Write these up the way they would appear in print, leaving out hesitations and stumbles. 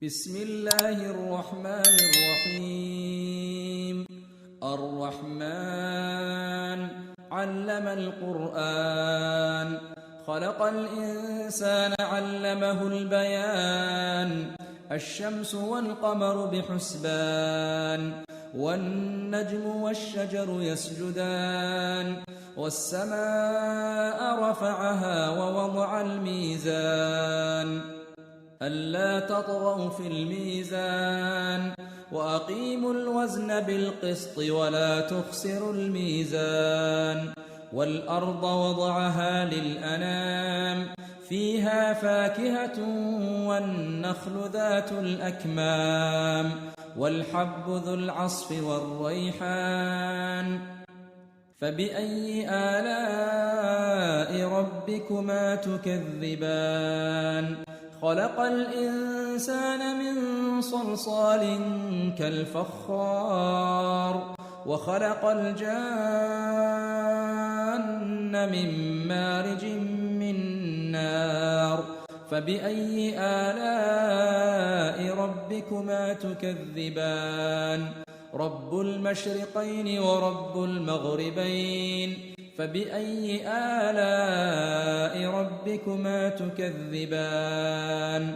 بسم الله الرحمن الرحيم. الرحمن علم القرآن، خلق الإنسان علمه البيان. الشمس والقمر بحسبان، والنجم والشجر يسجدان. والسماء رفعها ووضع الميزان ألا تطغوا في الميزان، وأقيموا الوزن بالقسط ولا تخسروا الميزان. والأرض وضعها للأنام، فيها فاكهة والنخل ذات الأكمام، والحب ذو العصف والريحان. فبأي آلاء ربكما تكذبان؟ خلق الإنسان من صلصال كالفخار، وخلق الجان من مارج من نار. فبأي آلاء ربكما تكذبان؟ رب المشرقين ورب المغربين. فبأي آلاء ربكما تكذبان؟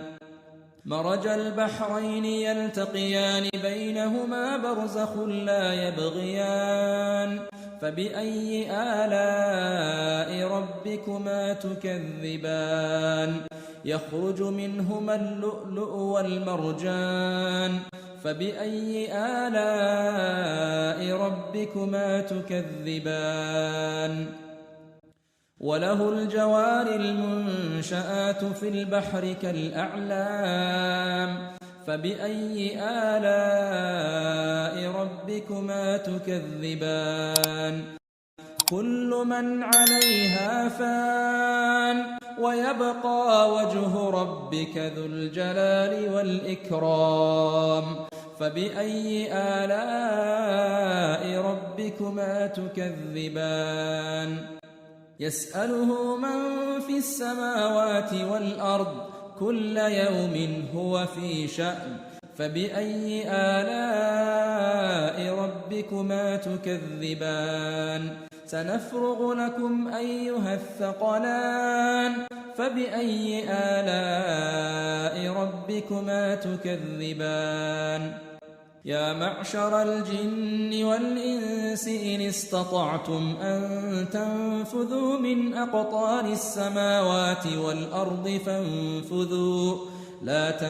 مرج البحرين يلتقيان بينهما برزخ لا يبغيان. فبأي آلاء ربكما تكذبان؟ يخرج منهما اللؤلؤ والمرجان. فبأي آلاء ربكما تكذبان؟ وله الجوار المنشآت في البحر كالأعلام. فبأي آلاء ربكما تكذبان؟ كل من عليها فان، ويبقى وجه ربك ذو الجلال والإكرام. فبأي آلاء ربكما تكذبان؟ يسأله من في السماوات والأرض، كل يوم هو في شأن. فبأي آلاء ربكما تكذبان؟ سنفرغ لكم أيها الثقلان. فبأي آلاء ربكما تكذبان؟ يا معشر الجن والإنس إن استطعتم أن تنفذوا من أقطار السماوات والأرض فانفذوا لا